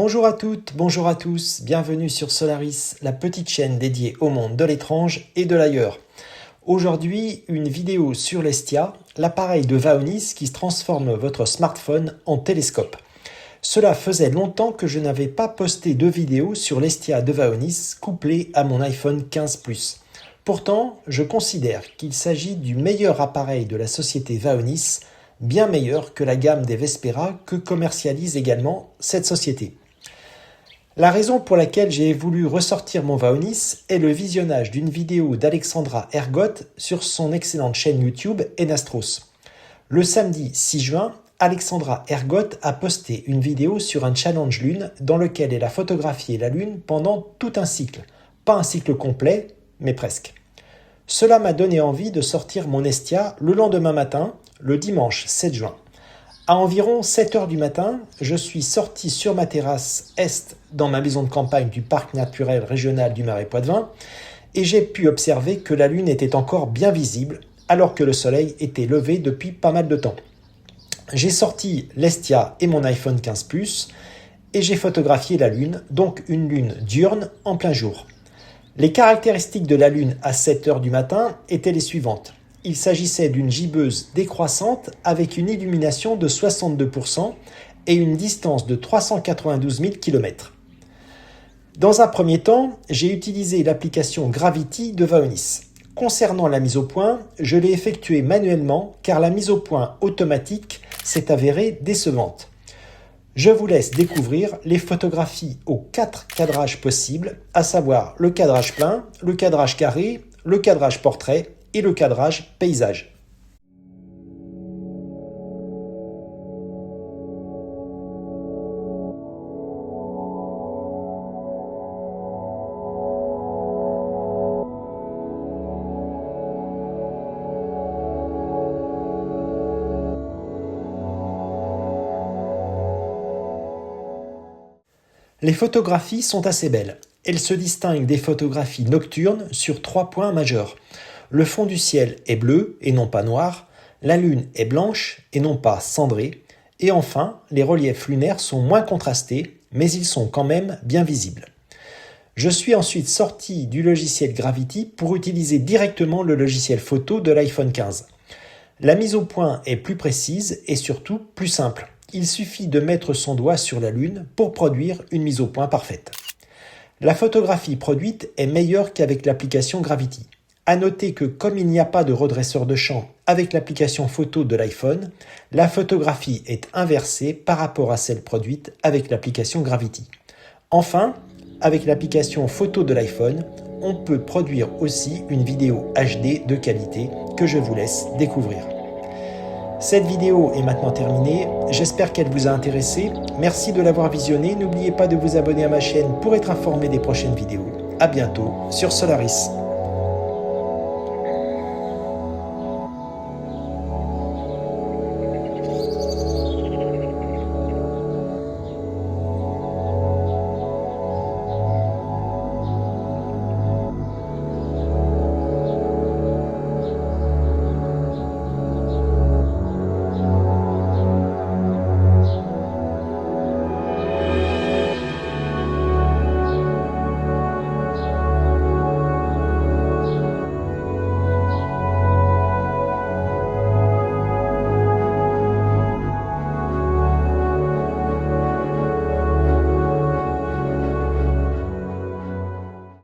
Bonjour à toutes, bonjour à tous, bienvenue sur Solaris, la petite chaîne dédiée au monde de l'étrange et de l'ailleurs. Aujourd'hui, une vidéo sur l'Estia, l'appareil de Vaonis qui transforme votre smartphone en télescope. Cela faisait longtemps que je n'avais pas posté de vidéo sur l'Estia de Vaonis couplée à mon iPhone 15 Plus. Pourtant, je considère qu'il s'agit du meilleur appareil de la société Vaonis, bien meilleur que la gamme des Vespera que commercialise également cette société. La raison pour laquelle j'ai voulu ressortir mon Vaonis est le visionnage d'une vidéo d'Alexandra Ergotte sur son excellente chaîne YouTube Enastros. Le samedi 6 juin, Alexandra Ergotte a posté une vidéo sur un challenge lune dans lequel elle a photographié la lune pendant tout un cycle. Pas un cycle complet, mais presque. Cela m'a donné envie de sortir mon Estia le lendemain matin, le dimanche 7 juin. À environ 7 heures du matin, je suis sorti sur ma terrasse est dans ma maison de campagne du parc naturel régional du Marais-Poitevin et j'ai pu observer que la lune était encore bien visible alors que le soleil était levé depuis pas mal de temps. J'ai sorti l'Estia et mon iPhone 15 Plus et j'ai photographié la lune, donc une lune diurne en plein jour. Les caractéristiques de la lune à 7 heures du matin étaient les suivantes. Il s'agissait d'une gibbeuse décroissante avec une illumination de 62% et une distance de 392 000 km. Dans un premier temps, j'ai utilisé l'application Gravity de Vaonis. Concernant la mise au point, je l'ai effectuée manuellement car la mise au point automatique s'est avérée décevante. Je vous laisse découvrir les photographies aux 4 cadrages possibles, à savoir le cadrage plein, le cadrage carré, le cadrage portrait et le cadrage paysage. Les photographies sont assez belles. Elles se distinguent des photographies nocturnes sur 3 points majeurs. Le fond du ciel est bleu et non pas noir, la lune est blanche et non pas cendrée, et enfin, les reliefs lunaires sont moins contrastés, mais ils sont quand même bien visibles. Je suis ensuite sorti du logiciel Gravity pour utiliser directement le logiciel photo de l'iPhone 15. La mise au point est plus précise et surtout plus simple. Il suffit de mettre son doigt sur la lune pour produire une mise au point parfaite. La photographie produite est meilleure qu'avec l'application Gravity. À noter que comme il n'y a pas de redresseur de champ avec l'application photo de l'iPhone, la photographie est inversée par rapport à celle produite avec l'application Gravity. Enfin, avec l'application photo de l'iPhone, on peut produire aussi une vidéo HD de qualité que je vous laisse découvrir. Cette vidéo est maintenant terminée, j'espère qu'elle vous a intéressé. Merci de l'avoir visionnée, n'oubliez pas de vous abonner à ma chaîne pour être informé des prochaines vidéos. À bientôt sur Solaris.